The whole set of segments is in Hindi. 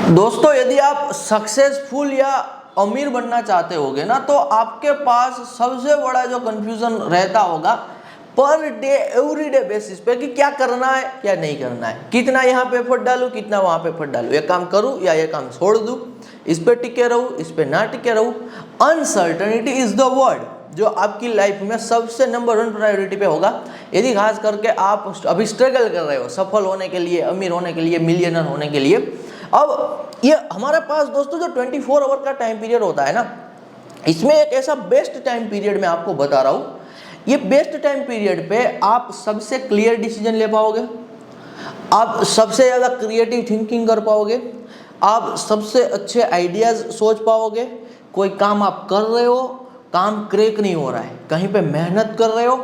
दोस्तों यदि आप सक्सेसफुल या अमीर बनना चाहते होगे ना, तो आपके पास सबसे बड़ा जो कंफ्यूजन रहता होगा पर डे एवरीडे बेसिस पे कि क्या करना है क्या नहीं करना है, कितना यहाँ पे एफर्ट डालूं कितना वहां पे एफर्ट डालूं, ये काम करूं या ये काम छोड़ दूं, इस पे टिके रहूं इस पे ना टिके रहूं। अनसर्टेनिटी इज द वर्ड जो आपकी लाइफ में सबसे नंबर 1 प्रायोरिटी पे होगा। यदि खास करके आप अभी स्ट्रगल कर रहे हो सफल होने के लिए, अमीर होने के लिए, मिलियनर होने के लिए। अब ये हमारे पास दोस्तों जो 24 आवर का टाइम पीरियड होता है ना, इसमें एक ऐसा बेस्ट टाइम पीरियड मैं आपको बता रहा हूँ। ये बेस्ट टाइम पीरियड पे आप सबसे क्लियर डिसीजन ले पाओगे, आप सबसे ज़्यादा क्रिएटिव थिंकिंग कर पाओगे, आप सबसे अच्छे आइडियाज़ सोच पाओगे। कोई काम आप कर रहे हो, काम क्रैक नहीं हो रहा है, कहीं पे मेहनत कर रहे हो,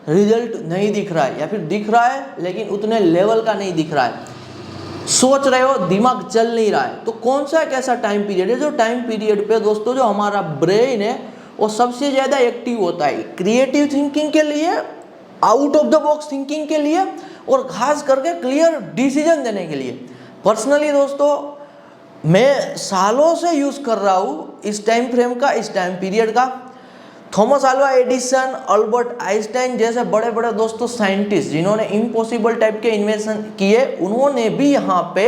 रिजल्ट नहीं दिख रहा है या फिर दिख रहा है लेकिन उतने लेवल का नहीं दिख रहा है, सोच रहे हो दिमाग चल नहीं रहा है, तो कौन सा एक ऐसा टाइम पीरियड है जो टाइम पीरियड पे दोस्तों जो हमारा ब्रेन है वो सबसे ज़्यादा एक्टिव होता है क्रिएटिव थिंकिंग के लिए, out of the box thinking के लिए और खास करके क्लियर डिसीजन देने के लिए। पर्सनली दोस्तों मैं सालों से यूज़ कर रहा हूँ इस टाइम फ्रेम का, इस टाइम पीरियड का। Thomas Alva Edison, Albert Einstein जैसे बड़े बड़े दोस्तों साइंटिस्ट जिन्होंने इम्पॉसिबल टाइप के इन्वेंशन किए, उन्होंने भी यहाँ पे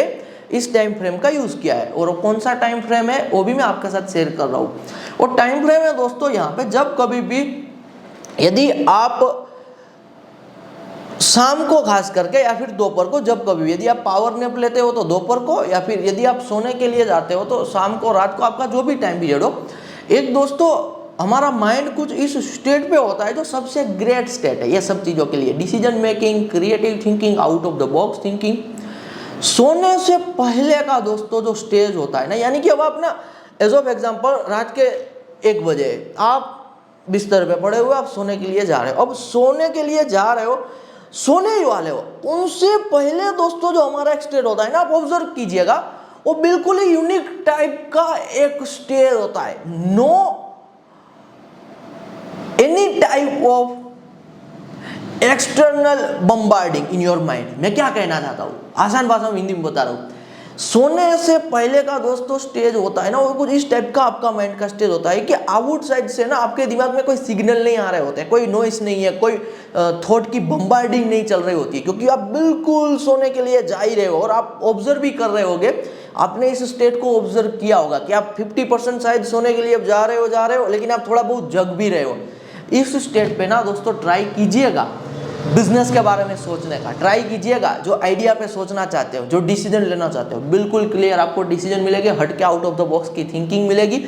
इस टाइम फ्रेम का यूज़ किया है। और कौन सा टाइम फ्रेम है वो भी मैं आपके साथ शेयर कर रहा हूँ। और टाइम फ्रेम है दोस्तों यहाँ पे जब कभी भी यदि आप शाम को खास करके या फिर दोपहर को, जब कभी यदि आप पावर नैप लेते हो तो दोपहर को, या फिर यदि आप सोने के लिए जाते हो तो शाम को, रात को, आपका जो भी टाइम पीरियड हो। एक दोस्तों हमारा माइंड कुछ इस स्टेट पे होता है जो सबसे ग्रेट स्टेट है ये सब चीज़ों के लिए, decision making, creative thinking, out of the box thinking. सोने से पहले का दोस्तों जो स्टेज होता है ना, यानी कि अब आप ना एज ऑफ एग्जाम्पल रात के 1 बजे आप बिस्तर पे पड़े हुए, आप सोने के लिए जा रहे हो। अब सोने के लिए जा रहे हो, सोने ही वाले हो, उनसे पहले दोस्तों जो हमारा एक स्टेज होता है ना, आप ऑब्जर्व कीजिएगा, वो बिल्कुल ही यूनिक टाइप का एक स्टेज होता है। No any type of external bombarding in your mind. मैं क्या कहना चाहता हूँ, आसान भाषा में हिंदी में बता रहा हूँ। सोने से पहले का दोस्तों स्टेज होता है ना, वो कुछ इस टाइप का आपका माइंड का स्टेज होता है कि आउटसाइड से ना आपके दिमाग में कोई सिग्नल नहीं आ रहे होते, कोई नॉइस नहीं है, कोई थॉट की बम्बार्डिंग नहीं चल रही होती, क्योंकि आप बिल्कुल सोने के लिए जा ही रहे हो। और आप ऑब्जर्व भी कर रहे होगे, आपने इस स्टेट को ऑब्जर्व किया होगा कि आप 50% शायद सोने के लिए जा रहे हो लेकिन आप थोड़ा बहुत जग भी रहे हो। इस स्टेट पे ना दोस्तों ट्राई कीजिएगा बिजनेस के बारे में सोचने का, ट्राई कीजिएगा जो आइडिया पे सोचना चाहते हो, जो डिसीजन लेना चाहते हो, बिल्कुल क्लियर आपको डिसीजन मिलेगी, हट के आउट ऑफ द बॉक्स की थिंकिंग मिलेगी।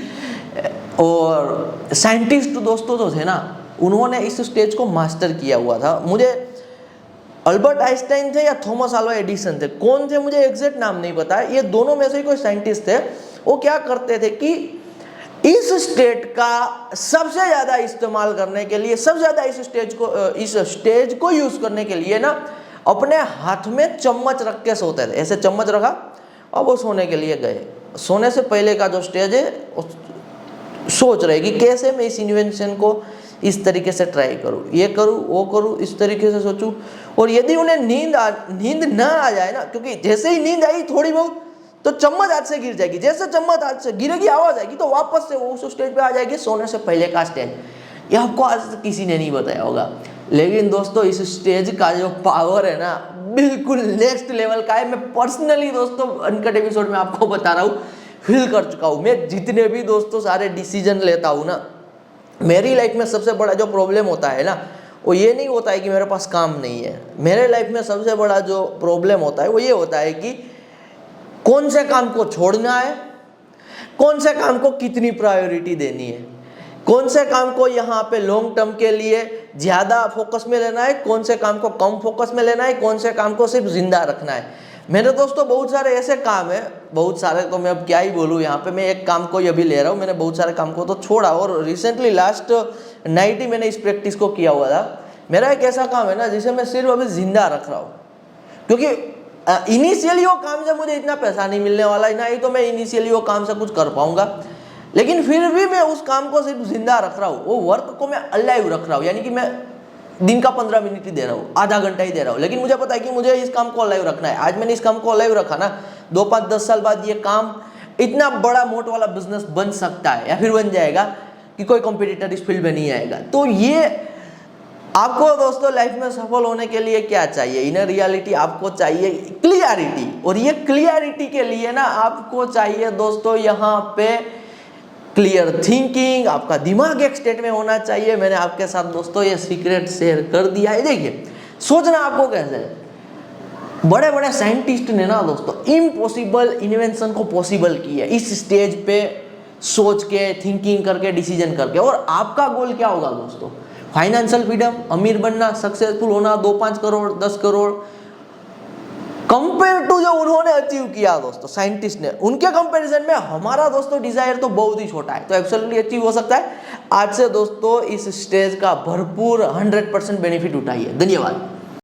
और साइंटिस्ट दोस्तों जो थे ना, उन्होंने इस स्टेज को मास्टर किया हुआ था। मुझे अल्बर्ट आइंस्टाइन थे या थॉमस अल्वा एडिसन थे, कौन थे मुझे एग्जैक्ट नाम नहीं पता है, ये दोनों में से ही कोई साइंटिस्ट थे। वो क्या करते थे कि इस स्टेट का सबसे ज़्यादा इस्तेमाल करने के लिए, सबसे ज़्यादा इस स्टेज को यूज़ करने के लिए ना अपने हाथ में चम्मच रख के सोते थे। ऐसे चम्मच रखा और वो सोने के लिए गए। सोने से पहले का जो स्टेज है सोच रहे कि कैसे मैं इस इन्वेंशन को इस तरीके से ट्राई करूँ, ये करूँ वो करूँ, इस तरीके से सोचूं। और यदि उन्हें नींद ना आ जाए ना, क्योंकि जैसे ही नींद आई थोड़ी बहुत तो चम्मच हाथ से गिर जाएगी, जैसे चम्मच हाथ से गिरेगी आवाज आएगी तो वापस से वो उस स्टेज पे आ जाएगी, सोने से पहले का स्टेज। ये आपको आज तक किसी ने नहीं बताया होगा, लेकिन दोस्तों इस स्टेज का जो पावर है ना बिल्कुल नेक्स्ट लेवल का है। मैं पर्सनली दोस्तों अनकट एपिसोड में आपको बता रहा हूँ, फील कर चुका हूँ। मैं जितने भी दोस्तों सारे डिसीजन लेता हूँ ना, मेरी लाइफ में सबसे बड़ा जो प्रॉब्लम होता है ना, वो ये नहीं होता है कि मेरे पास काम नहीं है। मेरे लाइफ में सबसे बड़ा जो प्रॉब्लम होता है वो ये होता है कि कौन से काम को छोड़ना है, कौन से काम को कितनी प्रायोरिटी देनी है, कौन से काम को यहाँ पे लॉन्ग टर्म के लिए ज़्यादा फोकस में लेना है, कौन से काम को कम फोकस में लेना है, कौन से काम को सिर्फ जिंदा रखना है। मेरे दोस्तों बहुत सारे ऐसे काम है, बहुत सारे तो मैं अब क्या ही बोलूँ, यहाँ पे मैं एक काम को अभी ले रहा हूँ, मैंने बहुत सारे काम को तो छोड़ा और रिसेंटली लास्ट नाइट ही मैंने इस प्रैक्टिस को किया हुआ था। मेरा एक ऐसा काम है ना जिसे मैं सिर्फ अभी जिंदा रख रहा हूँ, क्योंकि इनिशियली वो काम से मुझे इतना पैसा नहीं मिलने वाला है, ना ही तो मैं इनिशियली वो काम से कुछ कर पाऊंगा, लेकिन फिर भी मैं उस काम को सिर्फ जिंदा रख रहा हूँ, वो वर्क को मैं अलाइव रख रहा हूँ। यानी कि मैं दिन का 15 मिनट ही दे रहा हूँ, आधा घंटा ही दे रहा हूँ, लेकिन मुझे पता है कि मुझे इस काम को अलाइव रखना है। आज मैंने इस काम को अलाइव रखा ना 2-5-10 साल बाद ये काम इतना बड़ा मोट वाला बिजनेस बन सकता है या फिर बन जाएगा कि कोई कॉम्पिटिटर इस फील्ड में नहीं आएगा। तो ये आपको दोस्तों लाइफ में सफल होने के लिए क्या चाहिए, इनर रियलिटी आपको चाहिए, क्लियरिटी। और ये क्लियरिटी के लिए ना आपको चाहिए दोस्तों यहाँ पे क्लियर थिंकिंग, आपका दिमाग एक स्टेट में होना चाहिए। मैंने आपके साथ दोस्तों ये सीक्रेट शेयर कर दिया है। देखिए सोचना आपको कैसे है, बड़े बड़े साइंटिस्ट ने ना दोस्तों इम्पॉसिबल इन्वेंशन को पॉसिबल किया इस स्टेज पे सोच के, थिंकिंग करके, डिसीजन करके। और आपका गोल क्या होगा दोस्तों, फाइनेंशियल फ्रीडम, अमीर बनना, सक्सेसफुल होना, 2-5 करोड़ 10 करोड़। कंपेयर टू जो उन्होंने अचीव किया दोस्तों साइंटिस्ट ने, उनके कंपैरिजन में हमारा दोस्तों डिजायर तो बहुत ही छोटा है। तो एब्सोल्युटली अचीव हो सकता है। आज से दोस्तों इस स्टेज का भरपूर 100% बेनिफिट उठाइए। धन्यवाद।